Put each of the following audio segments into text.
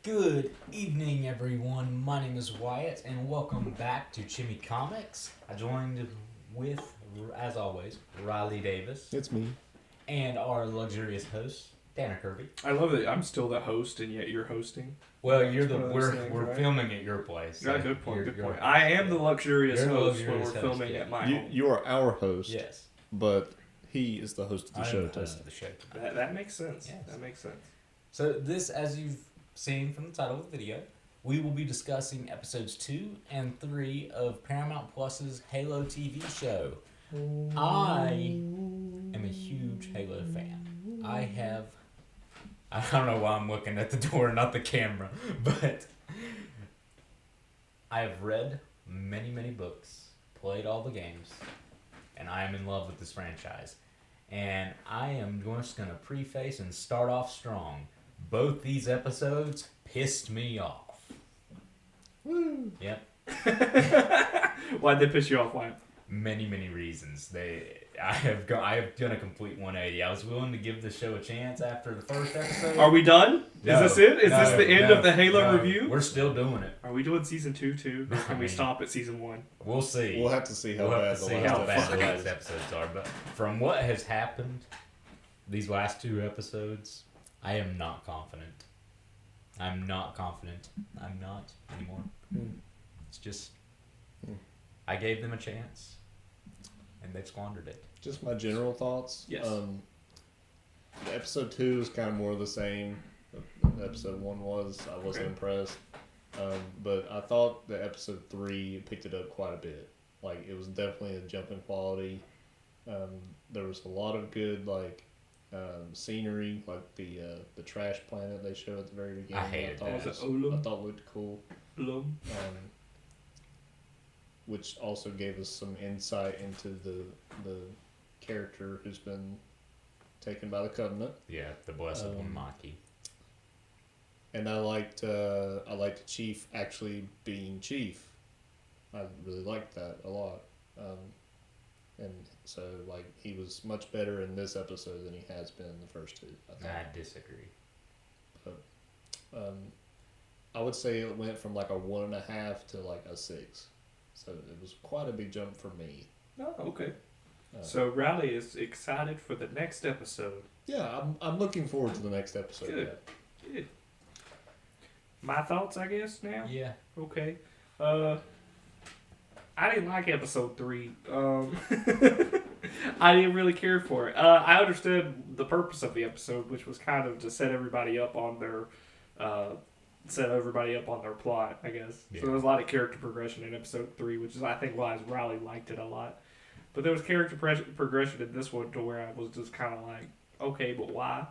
Good evening, everyone. My name is Wyatt, and welcome back to ChimiComics. I joined with, as always, Riley Davis It's me. and our luxurious host, Tanner Kirby. I love that I'm still the host and yet you're hosting. Well, It's one of those we're things, we're right? filming at your place. Yeah, So good point. you're- Good you're- point. I am the luxurious You're the host luxurious when we're host, filming yeah. at my You, home. you are our host, Yes, but he is the host of the I show am the host tonight. of the show tonight. That makes sense. Yes. That makes sense. So this, as you've seen from the title of the video, we will be discussing episodes 2 and 3 of Paramount Plus's Halo TV show. I am a huge Halo fan. I don't know why I'm looking at the door, not the camera, but I have read many, many books, played all the games, and I am in love with this franchise. And I am just going to preface and start off strong. Both these episodes pissed me off. Woo! Yep. Why'd they piss you off, Wyatt? Many, many reasons. I have done a complete 180. I was willing to give the show a chance after the first episode. Are we done? No, Is this it? Is no, this the end no, of the Halo no. review? We're still doing it. Are we doing season 2 too? Or I can we mean- stop at season 1? We'll see. We'll have to see how We'll bad have to the see last how bad episode the last is. episodes are. But from what has happened, these last 2 episodes, I am not confident. I'm not confident. I'm not anymore. It's just, I gave them a chance, and they've squandered it. Just my general thoughts. Yes. The episode 2 is kind of more of the same. Episode 1 was. I wasn't impressed. But I thought the episode 3 picked it up quite a bit. Like, it was definitely a jump in quality. There was a lot of good, scenery, like the trash planet they showed at the very beginning. I hated thought that. Was it Olum? I thought looked cool. Blum? Which also gave us some insight into the character who's been taken by the Covenant. Yeah, the blessed one, Maki. And I liked the Chief actually being Chief. I really liked that a lot. And so he was much better in this episode than he has been in the first 2. I thought. I disagree. I would say it went from a 1.5 to a 6. So it was quite a big jump for me. Oh, okay. Uh, So Riley is excited for the next episode. Yeah, I'm looking forward to the next episode. Good. Yeah. Good. My thoughts, I guess, now? Yeah. Okay. I didn't like episode 3. I didn't really care for it. I understood the purpose of the episode, which was kind of to set everybody up on their plot, I guess. Yeah. So there was a lot of character progression in episode 3, which is I think why Riley liked it a lot. But there was character progression in this one to where I was just kind of like, okay, but why?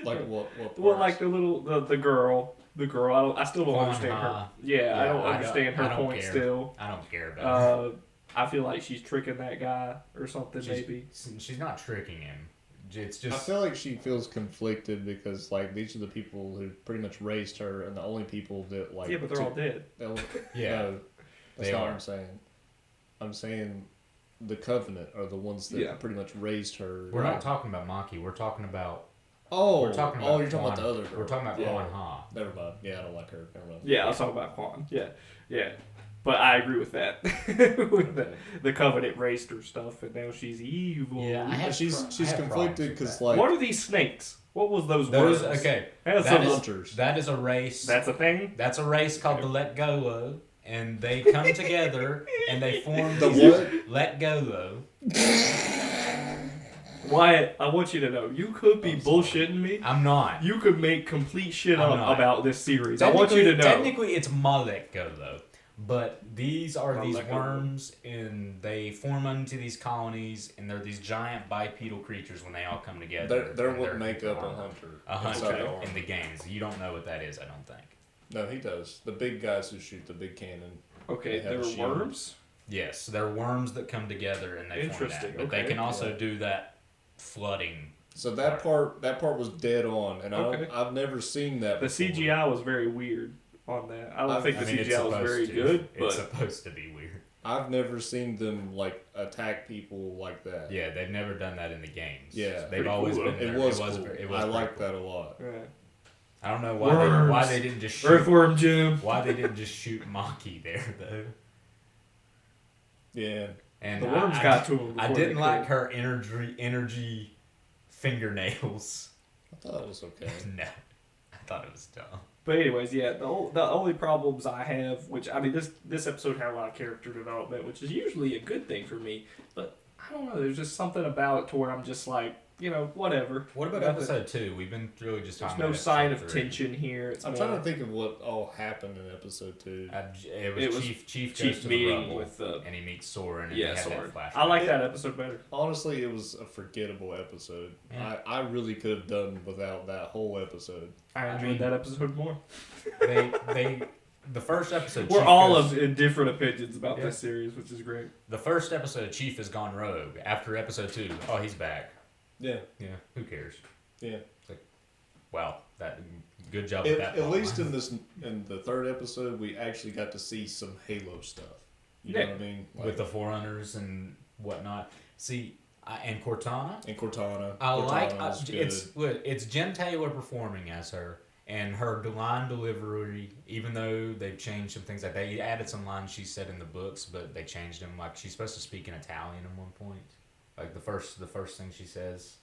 What Well, parts? like the girl. I still don't understand her. Juanha. Yeah, I don't understand her I don't point care. still. I don't care about her. I feel like she's tricking that guy or something, She's- maybe. She's not tricking him. It's I just... feel like she feels conflicted because these are the people who pretty much raised her and the only people that Yeah, but they're all dead. Yeah, No, that's they not are. what I'm saying. I'm saying the Covenant are the ones that Yeah. pretty much raised her. We're not talking about Maki. We're talking about... Oh, We're talking about you're talking about the Juan- other girl. We're talking about Yeah. Juanha. Never mind. Yeah, I don't like her. Never mind. Yeah, I was talking about Quan. Yeah. But I agree with that. With the Covenant raised her stuff, and now she's evil. Yeah, I have she's I have conflicted problems because with What are these snakes? What was those Those, words? okay. That's That some- is- hunters. That is a race. That's a thing? That's a race called the Let Go-Lo, and they come together and they form The these- what? Let Go-Lo. Wyatt, I want you to know, you could be bullshitting me. I'm not. You could make complete shit I'm up not. about this series. I want you to know. Technically, it's Ma Let Go-Lo, but these are Ma these Let Go-Lo. worms, and they form into these colonies, and they're these giant bipedal creatures when they all come together. They're and what make up a hunter. A hunter inside the army. in the games. You don't know what that is, I don't think. No, he does. The big guys who shoot the big cannon. Okay, They have there a were shield. worms? Yes, they're worms that come together and they form Interesting, that. But they okay. can also Yeah. do that flooding. So that part was dead on, and Okay. I've never seen that. The before. CGI was very weird on that. I don't I think the I mean, it's CGI was supposed very to. good, It's but supposed to be weird. I've never seen them attack people like that. Yeah, they've never done that in the games. Yeah. They've Pretty always cool, been though. there. It was it was, cool. it was I pretty like cool. that a lot. yeah. I don't know why they didn't just shoot Earthworm Jim. Why they didn't just shoot Maki there though. Yeah. And the worms got to him. I didn't like her energy fingernails. I thought it was okay. No, I thought it was dumb. But anyways, yeah, the only problems I have, which I mean, this episode had a lot of character development, which is usually a good thing for me. But I don't know, there's just something about it to where I'm just like, whatever. What about episode 2? We've been really just talking about there's no sign of 3. tension here. I'm trying to think of what all happened in episode 2. It was Chief goes to the rubble, with and he meets Soren, and yeah, they Soren. have that flashback. I like that episode better. Honestly, it was a forgettable episode. Yeah. I really could have done without that whole episode. I enjoyed that episode more. The first episode. We're all in different opinions about this series, which is great. The first episode, Chief has gone rogue. After episode 2, he's back. Yeah. Yeah. Who cares? Yeah. It's like, wow, good job with that. At least in the third episode, we actually got to see some Halo stuff. You know what I mean? With the Forerunners and whatnot. See, and Cortana. It's Jen Taylor performing as her. And her line delivery, even though they've changed some things, like they added some lines she said in the books, but they changed them. Like she's supposed to speak in Italian at one point. Like the first thing she says,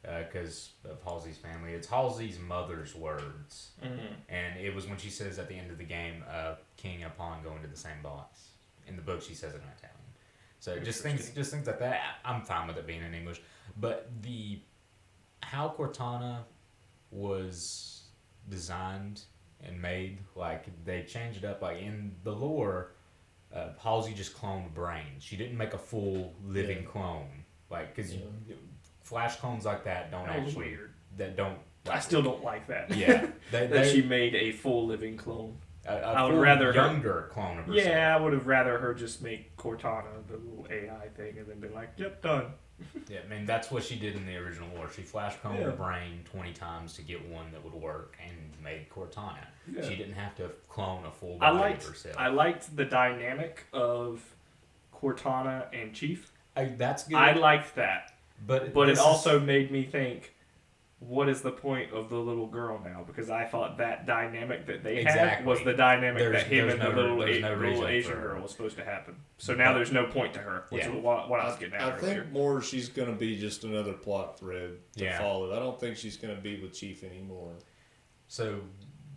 because of Halsey's family, it's Halsey's mother's words, and it was when she says at the end of the game, "King upon going to the same boss." In the book, she says it in Italian. So just things like that. I'm fine with it being in English, but how Cortana was designed and made, like they changed it up. Like in the lore, Halsey just cloned brains. She didn't make a full living clone. Like because flash clones like that don't actually weird. That don't. I still don't like that. Yeah, that she made a full living clone. I would rather younger clone of herself. Yeah, I would have rather her just make Cortana the little AI thing and then be like, "Yep, done." Yeah, I mean that's what she did in the original lore. She flash cloned her brain 20 times to get one that would work and made Cortana. Yeah. She didn't have to clone a full body of herself. I liked the dynamic of Cortana and Chief. That's good. I liked that, but it also made me think, what is the point of the little girl now? Because I thought that dynamic that they had was the dynamic that him and the little Asian girl was supposed to happen. So now there's no point to her, which is what I was getting at earlier. I think more she's going to be just another plot thread to follow. I don't think she's going to be with Chief anymore. So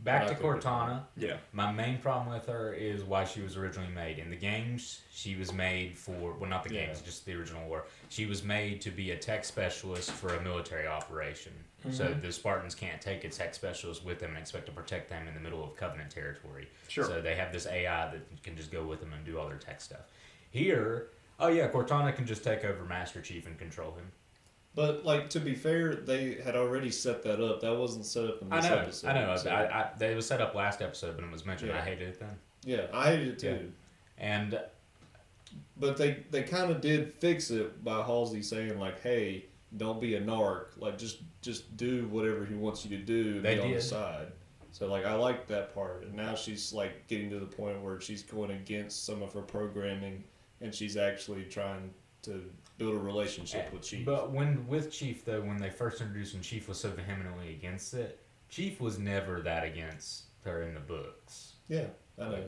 back to Cortana. Yeah. My main problem with her is why she was originally made. In the games, she was made for, well, not the games, just the original war. She was made to be a tech specialist for a military operation. Mm-hmm. So the Spartans can't take a tech specialist with them and expect to protect them in the middle of Covenant territory. Sure. So they have this AI that can just go with them and do all their tech stuff. Here, Cortana can just take over Master Chief and control him. But, like, to be fair, they had already set that up. That wasn't set up in this episode. I know. It was set up last episode, but it was mentioned. I hated it then. Yeah, I hated it too. Yeah. But they kind of did fix it by Halsey saying, like, hey, don't be a narc. Like, just do whatever he wants you to do and be on the side. So, like, I liked that part. And now she's, like, getting to the point where she's going against some of her programming and she's actually trying to build a relationship with Chief. But with Chief, though, when they first introduced him, Chief was so vehemently against it. Chief was never that against her in the books. Yeah, I know.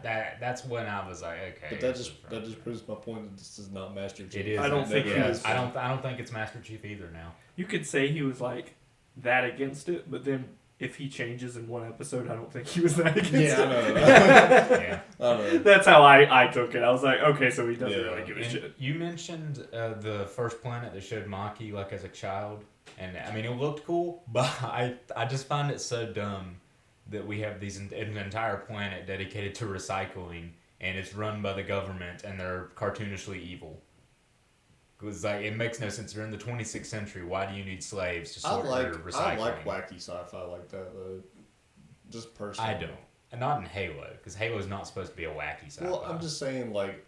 That's when I was like, okay. But that just proves my point that this is not Master Chief. It is. I don't think it is. I don't think it's Master Chief either now. You could say he was like that against it, but then if he changes in one episode, I don't think he was that against it. I know. I know. That's how I took it. I was like, okay, so he doesn't really give a shit. You mentioned the first planet that showed Maki like as a child, and I mean it looked cool, but I just find it so dumb that we have an entire planet dedicated to recycling, and it's run by the government, and they're cartoonishly evil. Because it makes no sense. They're in the 26th century. Why do you need slaves to sort your recycling? I like wacky sci-fi like that, though. Just personally. I don't. And not in Halo, because Halo's not supposed to be a wacky sci-fi. Well, I'm just saying, like,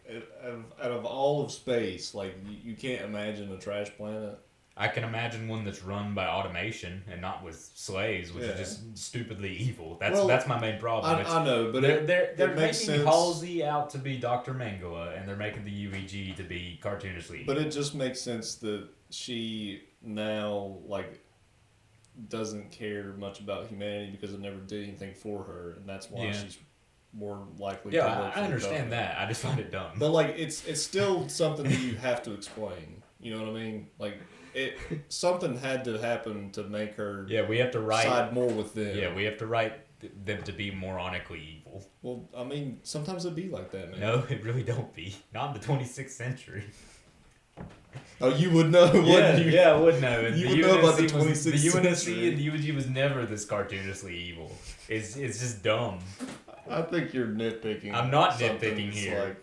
out of all of space, like, you can't imagine a trash planet. I can imagine one that's run by automation and not with slaves, which is just stupidly evil. That's my main problem. I know, but they're making Halsey out to be Dr. Mengele, and they're making the UEG to be cartoonishly evil. But it just makes sense that she now, like, doesn't care much about humanity because it never did anything for her, and that's why she's more likely to work for I understand the that. I just find it dumb. But like, it's still something that you have to explain. You know what I mean? Like, something had to happen to make her. Yeah, we have to write side more with them. Yeah, we have to write them to be moronically evil. Well, I mean, sometimes it'd be like that, man. No, it really don't be. Not in the 26th century. Oh, you would know, wouldn't you? Yeah, I would know. And you would know about the 26th century. The UNSC and the UNG was never this cartoonishly evil. It's just dumb. I think you're nitpicking. I'm not nitpicking here.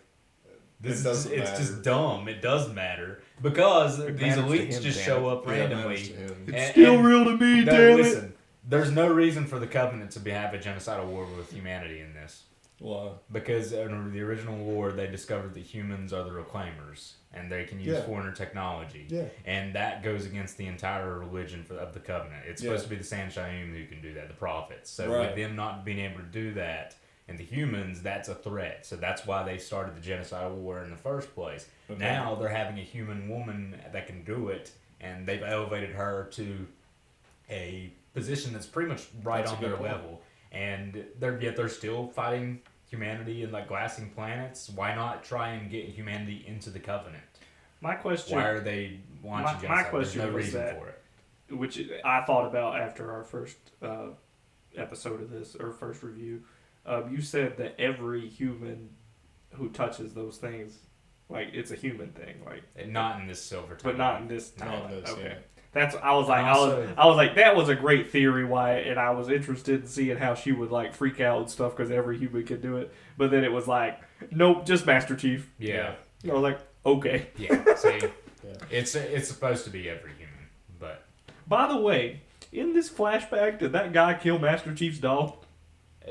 Like, it's just dumb. It does matter. Because these elites just show up randomly. It's still real to me, damn listen, it. There's no reason for the Covenant to have a genocidal war with humanity in this. Why? Because in the original war, they discovered that humans are the reclaimers, and they can use foreigner technology. Yeah. And that goes against the entire religion of the Covenant. It's supposed to be the Sanshayim who can do that, the prophets. So with them not being able to do that, and the humans, that's a threat. So that's why they started the genocidal war in the first place. Okay. Now they're having a human woman that can do it, and they've elevated her to a position that's pretty much right on their level. And they're still fighting humanity and like glassing planets. Why not try and get humanity into the Covenant? My question. Why are they launching genocide? My question There's no was reason that, for it. which I thought about after our first episode of this, or first review. You said that every human who touches those things, like, it's a human thing, like not in this silver. But not in this. Okay. Yeah. I was like, that was a great theory, Wyatt, and I was interested in seeing how she would like freak out and stuff because every human could do it. But then it was like, nope, just Master Chief. Yeah. I was like, okay. Yeah. See, it's supposed to be every human, but. By the way, in this flashback, did that guy kill Master Chief's dog?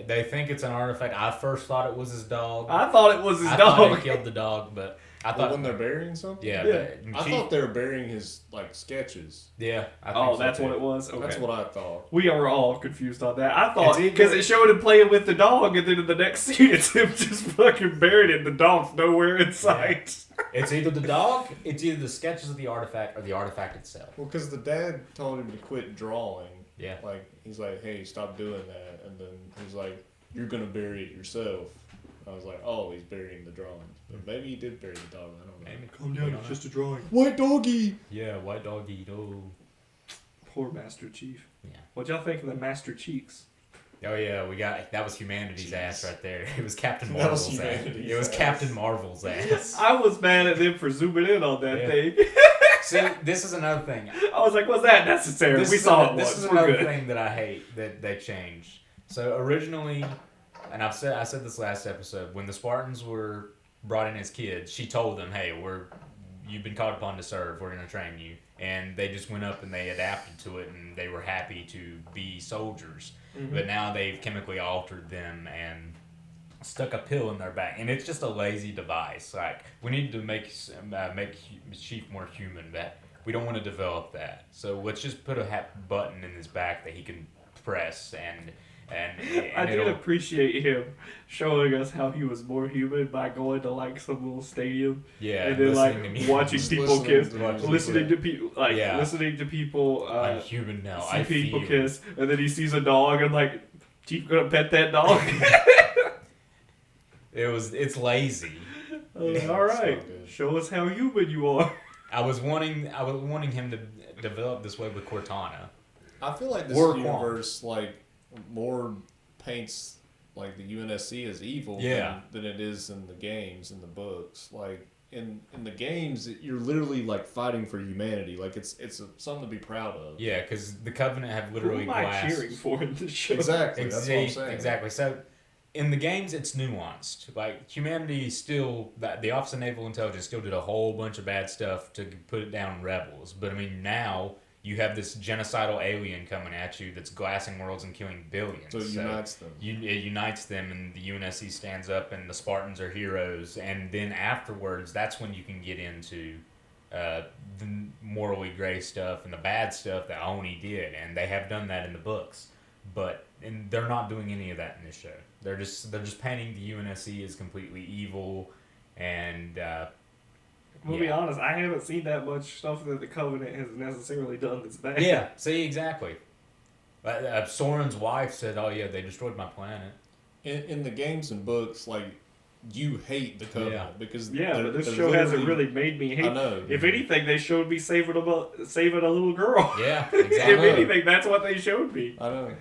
They think it's an artifact. I first thought it was his dog. I thought it was his dog. I thought he killed the dog, but I thought when they're burying something. Yeah. I thought they were burying his like sketches. Yeah. I think that's what it was. Okay. That's what I thought. We were all confused on that. I thought because it showed him playing with the dog, and then in the next scene, it's him just fucking buried it. The dog's nowhere in sight. Yeah. It's either the dog, it's either the sketches of the artifact, or the artifact itself. Well, because the dad told him to quit drawing. Yeah. Like he's like, hey, stop doing that, and then he's like, you're gonna bury it yourself. I was like, oh, he's burying the drawings. But maybe he did bury the dog. I don't know. Maybe. Calm down, it's just a drawing. White doggy! Yeah, white doggy. Oh. Poor Master Chief. Yeah. What y'all think of the Master Cheeks? Oh, yeah, that was humanity's ass right there. It was Captain Marvel's ass. It was Captain Marvel's ass. I was mad at them for zooming in on that thing. See, this is another thing. I was like, was that necessary? We saw it once. This is another thing that I hate that they changed. So originally, and I said this last episode, when the Spartans were brought in as kids, she told them, hey, you've been called upon to serve, we're going to train you. And they just went up and they adapted to it, and they were happy to be soldiers. Mm-hmm. But now they've chemically altered them and stuck a pill in their back. And it's just a lazy device. Like, we need to make Chief more human, but we don't want to develop that. So let's just put a button in his back that he can press and I did appreciate him showing us how he was more human by going to like some little stadium, and then like watching people kiss, listening to people, listening to people. I'm human now. See people kiss, and then he sees a dog and like, Chief gonna pet that dog. It's lazy. All right, show us how human you are. I was wanting him to develop this way with Cortana. I feel like this universe like more paints like the UNSC as evil than it is in the games, in the books. Like in the games, you're literally like fighting for humanity. Like it's something to be proud of. Yeah, because the Covenant have literally glassed. Cheering for in this show. Exactly, that's what I'm saying. Exactly. So in the games, it's nuanced. Like humanity still, the Office of Naval Intelligence still did a whole bunch of bad stuff to put it down rebels. But I mean now, you have this genocidal alien coming at you that's glassing worlds and killing billions. So it unites them. It unites them, and the UNSC stands up, and the Spartans are heroes. And then afterwards, that's when you can get into the morally gray stuff and the bad stuff that Oni did. And they have done that in the books. And they're not doing any of that in this show. They're just painting the UNSC as completely evil and... We'll be honest, I haven't seen that much stuff that the Covenant has necessarily done that's bad. Yeah, see, exactly. Soren's wife said, "Oh yeah, they destroyed my planet." In the games and books, like you hate the Covenant because but this show hasn't really made me hate. I know. If anything, they showed me saving a little girl. Yeah, exactly. If anything, that's what they showed me. I know.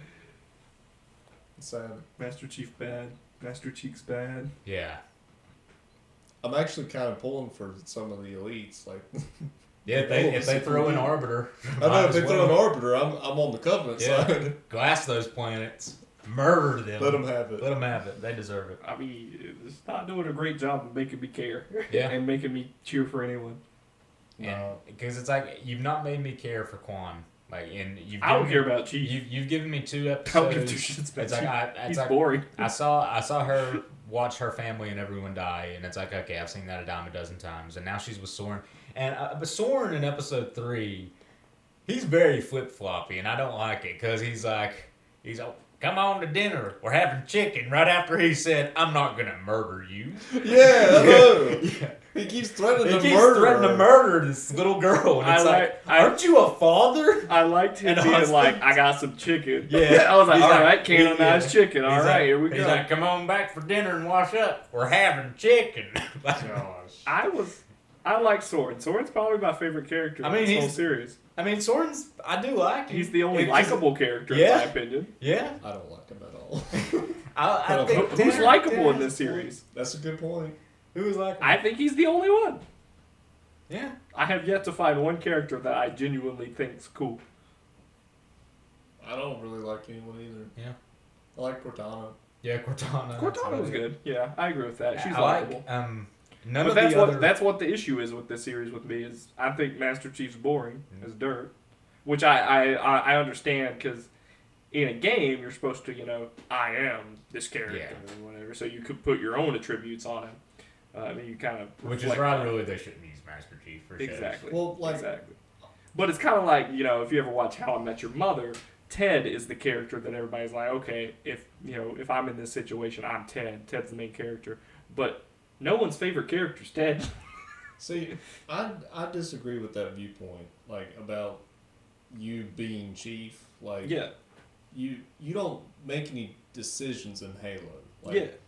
It's sad. Master Chief bad. Master Chief's bad. Yeah. I'm actually kind of pulling for some of the elites, like. Yeah, if they throw an Arbiter. I know if they throw an Arbiter, I'm on the Covenant side. Glass those planets. Murder them. Let them have it. Let them have it. They deserve it. I mean, it's not doing a great job of making me care. Yeah. And making me cheer for anyone. No. Because it's like, you've not made me care for Quan. Like, and I don't care about Chief. You've given me 2 episodes. I don't give 2 shits about Chief. He's boring. I saw her watch her family and everyone die, and it's like, okay, I've seen that a dime a dozen times, and now she's with Soren. And but Soren in episode 3, he's very flip-floppy, and I don't like it, because he's like, come on to dinner, we're having chicken, right after he said, I'm not going to murder you. Yeah, I know. Yeah. He keeps threatening to murder this little girl, and it's aren't you a father? I liked him being like, I got some chicken. Yeah. I was like, all right, canonized chicken, all right, here we go. He's like, come on back for dinner and wash up, we're having chicken. Gosh. I like Soren. Soren's probably my favorite character in this whole series. I mean, Soren's, I do like him. He's the only likable character, in my opinion. Yeah. I don't like him at all. I think who's likable in this series? That's a good point. Who is likable? I think he's the only one. Yeah. I have yet to find one character that I genuinely think's cool. I don't really like anyone either. Yeah. I like Cortana. Yeah, Cortana. Cortana was good. Yeah, I agree with that. She's likable. That's what the issue is with this series with me is I think Master Chief's boring as dirt, which I understand because in a game you're supposed to I am this character or whatever, so you could put your own attributes on him. I mean you kind of which is why really they shouldn't use Master Chief for exactly. Well, exactly. But it's kind of like if you ever watch How I Met Your Mother, Ted is the character that everybody's like, okay, if I'm in this situation, I'm Ted. Ted's the main character, but no one's favorite character is Ted. See, I disagree with that viewpoint, like about you being Chief. Like, you don't make any decisions in Halo. Like,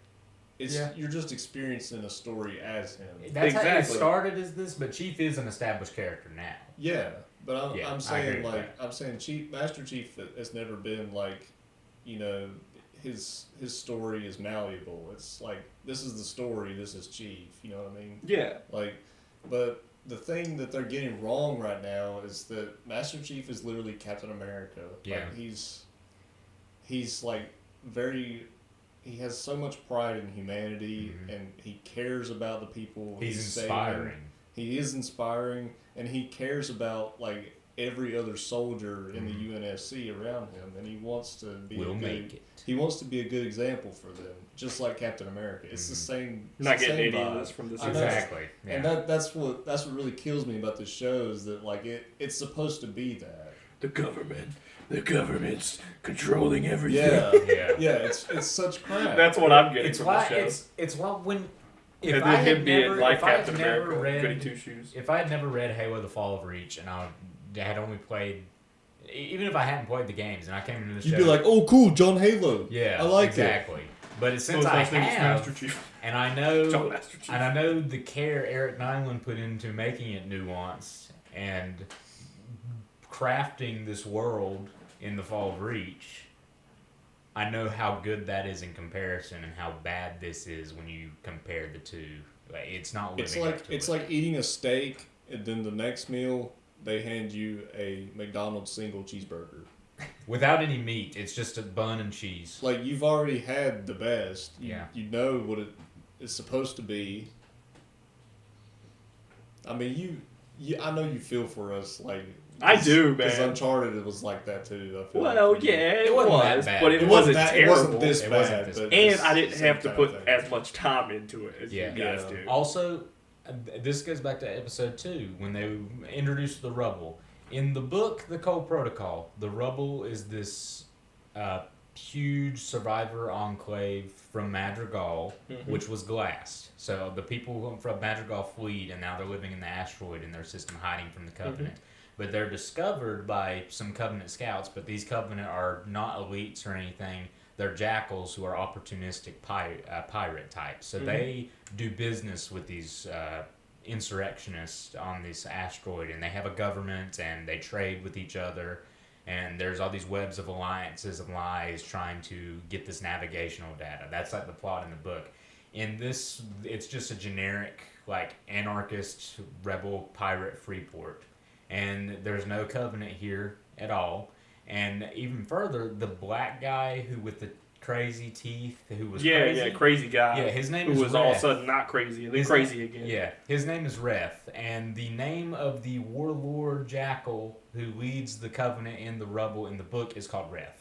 you're just experiencing a story as him. That's how it started as this, but Chief is an established character now. Yeah, but I'm saying Master Chief has never been like, his story is malleable. It's like, this is the story, this is Chief, you know what I mean? Yeah. Like, but the thing that they're getting wrong right now is that Master Chief is literally Captain America. Yeah. Like, he's like he has so much pride in humanity, and he cares about the people he's inspiring. Saving. He is inspiring, and he cares about like every other soldier in the UNSC around him, and he wants to be he wants to be a good example for them, just like Captain America. It's the same. Not getting any vibe. of this from this. Exactly. Yeah. And that's what really kills me about this show is that like it's supposed to be that the government's controlling everything. Yeah. It's such crap. That's what I'm getting from the show. It's why when. If I had never read Halo: The Fall of Reach, and I had only played, even if I hadn't played the games, and I came into the show, you'd be like, "Oh, cool, John Halo." Yeah, I like exactly. But since I have, and I know the care Eric Nyland put into making it nuanced and crafting this world in The Fall of Reach. I know how good that is in comparison and how bad this is when you compare the two. Like, it's not living up to it's like eating a steak and then the next meal they hand you a McDonald's single cheeseburger. Without any meat, it's just a bun and cheese. Like, you've already had the best. You know what it is supposed to be. I mean, I know you feel for us, like. I do, man. Because Uncharted, it was like that too. I feel it was, but it wasn't terrible. It wasn't this bad. And I didn't have to put as much time into it as you guys do. Also, this goes back to episode 2 when they introduced the rubble. In the book, The Cole Protocol, the rubble is this huge survivor enclave from Madrigal, which was glassed. So the people from Madrigal fled, and now they're living in the asteroid in their system, hiding from the Covenant. but they're discovered by some Covenant scouts. But these Covenant are not elites or anything. They're jackals who are opportunistic pirate types. So they do business with these insurrectionists on this asteroid, and they have a government, and they trade with each other. And there's all these webs of alliances and lies trying to get this navigational data. That's like the plot in the book. In this, it's just a generic, like, anarchist, rebel, pirate Freeport. And there's no Covenant here at all. And even further, the black guy who with the crazy teeth, who was crazy. Yeah, crazy guy. Yeah, his name is who was Reth. all of a sudden not crazy, and then crazy again. Yeah, his name is Reth, and the name of the warlord jackal who leads the Covenant in the rubble in the book is called Reth.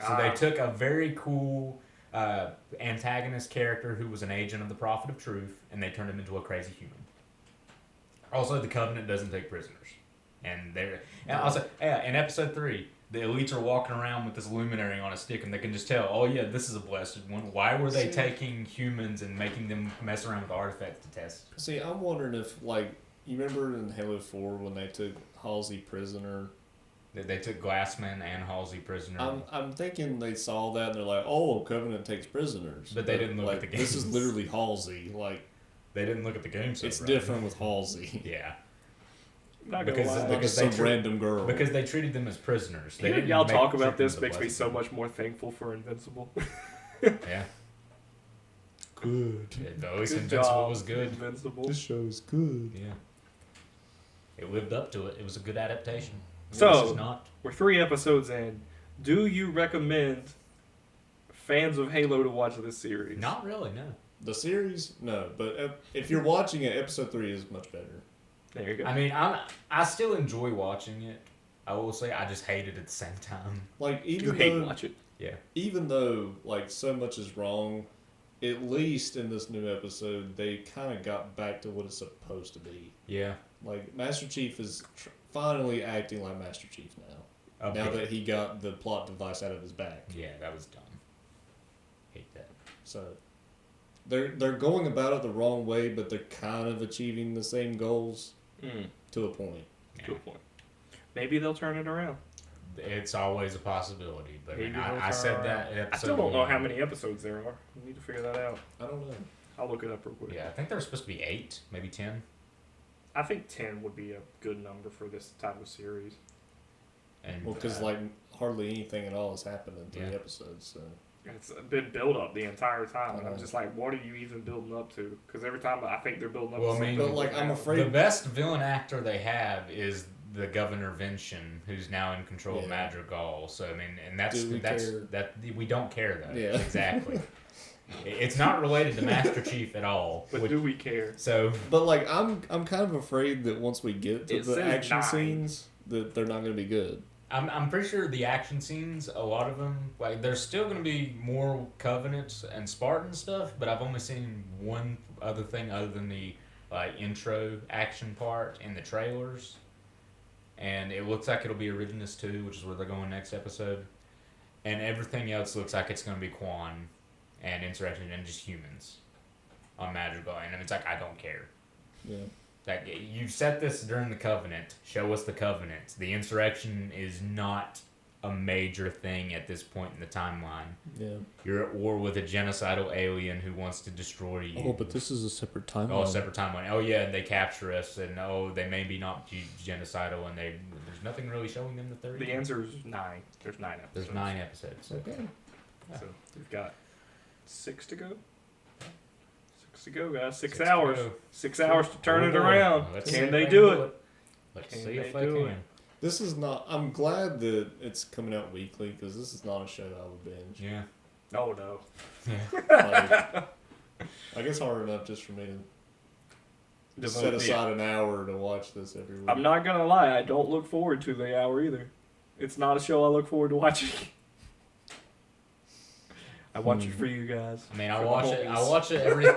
So they took a very cool antagonist character who was an agent of the Prophet of Truth, and they turned him into a crazy human. Also, the Covenant doesn't take prisoners. And also, in episode 3, the elites are walking around with this luminary on a stick, and they can just tell, oh yeah, this is a blessed one. Why were they taking humans and making them mess around with artifacts to test? See, I'm wondering if, like, you remember in Halo 4 when they took Halsey prisoner? They took Glassman and Halsey prisoner. I'm thinking they saw that and they're like, oh, Covenant takes prisoners. But they didn't look at the games. This is literally Halsey. Like, they didn't look at the games. It's different with Halsey. Yeah. Not gonna lie. Because some random girl. Because they treated them as prisoners. Y'all talk about this makes me so much more thankful for Invincible. Yeah. Good. Invincible was good. Invincible. This show is good. Yeah. It lived up to it. It was a good adaptation. So, we're 3 episodes in. Do you recommend fans of Halo to watch this series? Not really, no. The series? No. But if you're watching it, episode 3 is much better. There you go. I mean, I still enjoy watching it. I will say I just hate it at the same time. Like, watch it. Yeah. Even though, like, so much is wrong, at least in this new episode, they kind of got back to what it's supposed to be. Yeah. Like, Master Chief is finally acting like Master Chief now. Now that he got the plot device out of his back. Yeah, that was dumb. Hate that. So, they're going about it the wrong way, but they're kind of achieving the same goals to a point. Yeah. To a point. Maybe they'll turn it around. It's always a possibility, but I said that. I still don't know how many episodes there are. We need to figure that out. I don't know. I'll look it up real quick. Yeah, I think there's supposed to be 8, maybe 10. I think 10 would be a good number for this type of series. And, well, because like hardly anything at all has happened in 3 episodes. So. It's been build up the entire time, and I'm just like, what are you even building up to? Because every time I think they're building up. Well, to something. But like, I'm afraid the best villain actor they have is the Governor Vincian, who's now in control of Madrigal. So I mean, and that's we don't care though. Yeah, exactly. It's not related to Master Chief at all. But do we care? So, but like, I'm kind of afraid that once we get to the action 9. scenes, that they're not going to be good. I'm pretty sure the action scenes, a lot of them, like there's still going to be more Covenants and Spartan stuff, but I've only seen one other thing other than the like intro action part in the trailers, and it looks like it'll be Originus 2, which is where they're going next episode, and everything else looks like it's going to be Quan and Insurrection and just humans on Madrigal, and it's like I don't care. Yeah. Like, you set this during the Covenant. Show us the Covenant. The Insurrection is not a major thing at this point in the timeline. Yeah. You're at war with a genocidal alien who wants to destroy you. Oh, but this is a separate timeline. Oh, separate timeline. Oh, yeah, and they capture us, and they may be not genocidal, and there's nothing really showing them that they're The answer is 9. There's 9 episodes. There's 9 episodes. Okay. Yeah. So we've got 6 to go. 6 to go, guys. 6 hours. 6 hours to turn it around. Can they do it? Let's see if they can. This is not. I'm glad that it's coming out weekly because this is not a show I would binge. Yeah. Oh no. Like, I guess hard enough just for me to set aside an hour to watch this every week. I'm not gonna lie. I don't look forward to the hour either. It's not a show I look forward to watching. I watch it for you guys. I mean, I watch it every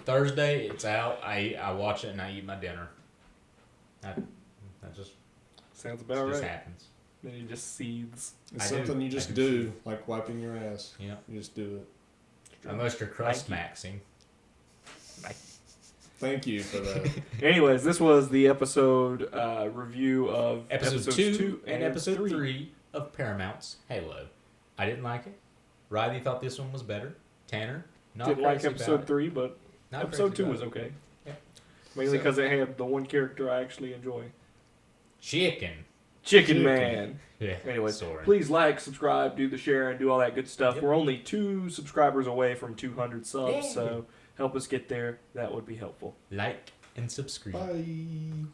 Thursday. It's out. I watch it and I eat my dinner. That just sounds about right. Just happens. Then it just seethes. It's something you just do, like wiping your ass. Yeah. You just do it. Unless you're crust maxing. Thank you for that. Anyways, this was the episode review of episode 2 and episode 3 of Paramount's Halo. I didn't like it. Riley thought this one was better. Tanner, not didn't like crazy episode about 3, but Not episode crazy 2 was about okay. Yeah. Mainly because it had the one character I actually enjoy. Chicken Man. Yeah. Anyway, Soren. please like, subscribe, do the share, and do all that good stuff. Yep. We're only 2 subscribers away from 200 subs, Yay. so help us get there. That would be helpful. Like and subscribe. Bye.